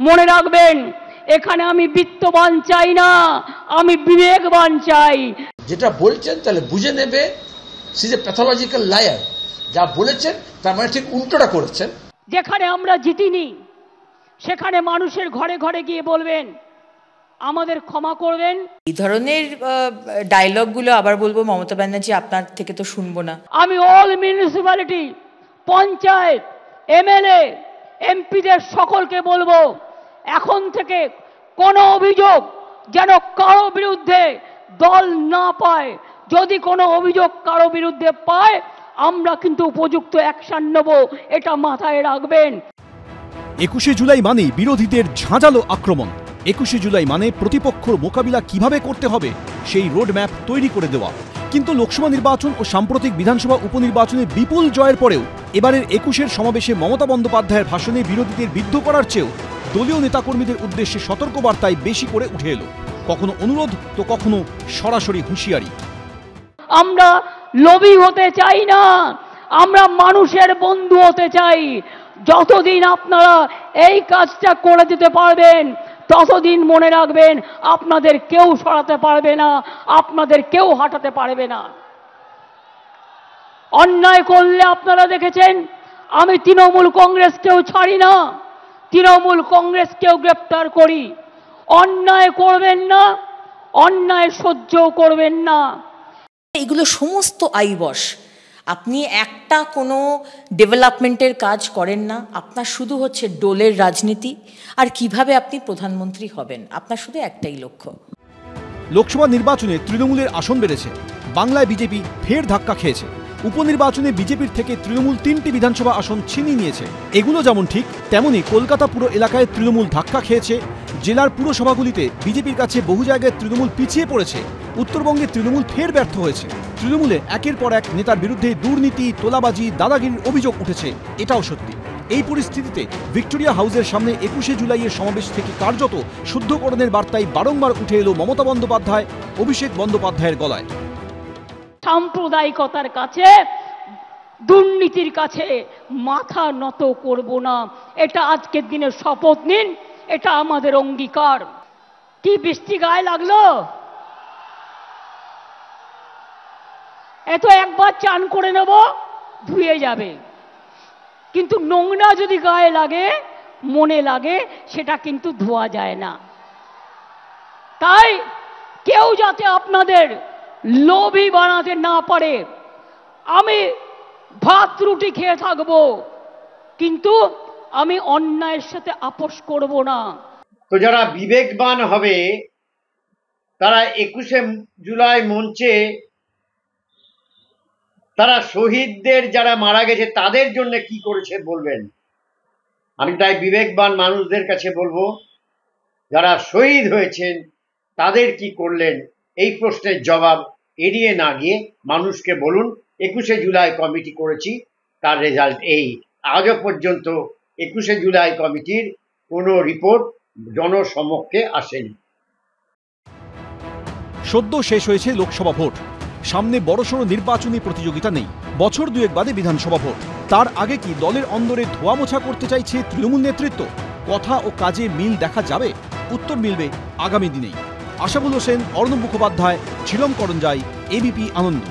মনে রাখবেন, এখানে আমি বিত্তবান চাই না, আমি বিবেকবান চাই। যেটা বলছেন তাহলে বুঝে নেবে she is a pathological liar. যা বলেছেন তার মানে ঠিক উল্টোটা করেছেন। যেখানে আমরা জিতিনি সেখানে মানুষের ঘরে ঘরে গিয়ে বলবেন আমাদের ক্ষমা করবেন। এই ধরনের ডায়লগগুলো আবার বলবো মমতা ব্যানার্জি আপনার থেকে তো শুনবো না। আমি অল মিউনিসিপ্যালিটি, পঞ্চায়েত, এমএলএ, এমপিদের সকলকে বলবো এখন থেকে কোনো অভিযোগ যেন কারো বিরুদ্ধে দল না পায়। যদি কোনো অভিযোগ কারো বিরুদ্ধে পায় আমরা কিন্তু উপযুক্ত অ্যাকশন নেব, এটা মাথায় রাখবেন। 21শে জুলাই মানে বিরোধীদের ঝাঁঝালো আক্রমণ। 21শে জুলাই মানে প্রতিপক্ষর মোকাবিলা কিভাবে করতে হবে সেই রোডম্যাপ তৈরি করে দেওয়া। কিন্তু লোকসভা নির্বাচন ও সাম্প্রতিক বিধানসভা উপনির্বাচনে বিপুল জয়ের পরেও এবারের 21-এর সমাবেশে মমতা বন্দ্যোপাধ্যায়ের ভাষণে বিরোধীদের বিদ্ধ করার চেয়েও দলীয় নেতাকর্মীদের উদ্দেশ্যে সতর্কবার্তায় বেশি করে উঠে এলো। কখনো অনুরোধ তো কখনো সরাসরি হুঁশিয়ারি। আমরা লোভী হতে চাই না, আমরা মানুষের বন্ধু হতে চাই। যতদিন আপনারা এই কাজটা করে দিতে পারবেন ততদিন মনে রাখবেন আপনাদের কেউ সরাতে পারবে না, আপনাদের কেউ হাঁটাতে পারবে না। অন্যায় করলে আপনারা দেখেছেন আমি তৃণমূল কংগ্রেসকেও ছাড়ি না, তৃণমূল কংগ্রেসকেও গ্রেপ্তার করি। অন্যায় করবেন না, অন্যায় সহ্যও করবেন না। এগুলো সমস্ত আইবশ। আপনি একটা কোনো ডেভেলপমেন্টের কাজ করেন না, আপনার শুধু হচ্ছে ডোলের রাজনীতি আর কিভাবে আপনি প্রধানমন্ত্রী হবেন, আপনার শুধু একটাই লক্ষ্য। লোকসভা নির্বাচনে তৃণমূলের আসন বেড়েছে, বাংলায় বিজেপি ফের ধাক্কা খেয়েছে। উপনির্বাচনে বিজেপির থেকে তৃণমূল 3টি বিধানসভা আসন ছিনিয়ে নিয়েছে। এগুলো যেমন ঠিক তেমনি কলকাতা পুরো এলাকায় তৃণমূল ধাক্কা খেয়েছে। জেলার পুরসভাগুলিতে বিজেপির কাছে বহু জায়গায় তৃণমূল পিছিয়ে পড়েছে। উত্তরবঙ্গে তৃণমূল ফের ব্যর্থ হয়েছে। তৃণমূলে একের পর এক নেতার বিরুদ্ধে দুর্নীতি, তোলাবাজি, দাদাগিরির অভিযোগ উঠেছে, এটাও সত্যি। এই পরিস্থিতিতে ভিক্টোরিয়া হাউসের সামনে 21শে জুলাইয়ের সমাবেশ থেকে কার্যত শুদ্ধকরণের বার্তায় বারংবার উঠে এলো মমতা বন্দ্যোপাধ্যায়, অভিষেক বন্দ্যোপাধ্যায়ের গলায়। সাম্প্রদায়িকতার কাছে, দুর্নীতির কাছে মাথা নত করব না, এটা আজকের দিনে শপথ নিন, এটা আমাদের অঙ্গীকার। কি বৃষ্টি গায়ে লাগলো? এত একবার চান করে নেব ধুয়ে যাবে, কিন্তু নোংরা যদি গায়ে লাগে, মনে লাগে, সেটা কিন্তু ধোয়া যায় না। তাই কেউ যাতে আপনাদের লোভী বানাতে না পারে। আমি ভাত রুটি খেয়ে থাকবো, কিন্তু আমি অন্যায়ের সাথে আপোষ করব না। তো যারা বিবেকবান হবে তারা 21শে জুলাই মঞ্চে তারা শহীদদের যারা মারা গেছে তাদের জন্য কি করেছে বলবেন। আমি তাই বিবেকবান মানুষদের কাছে বলবো, যারা শহীদ হয়েছেন তাদের কি করলেন এই প্রশ্নের জবাব এড়িয়ে না গিয়ে মানুষকে বলুন 21শে জুলাই কমিটি করেছি, তার রেজাল্ট এই। আজও পর্যন্ত 21শে জুলাই কমিটির কোনো রিপোর্ট জনসমক্ষে আসেনি। সদ্য শেষ হয়েছে লোকসভা ভোট, সামনে বড়সড় নির্বাচনী প্রতিযোগিতা নেই, বছর দুয়েক বাদে বিধানসভা ভোট। তার আগে কি দলের অন্দরে ধোয়া মোছা করতে চাইছে তৃণমূল নেতৃত্ব? কথা ও কাজে মিল দেখা যাবে? উত্তর মিলবে আগামী দিনেই। আশাবুল হোসেন, অর্ণব মুখোপাধ্যায়, ঝিলম করঞ্জাই, এবিপি আনন্দ।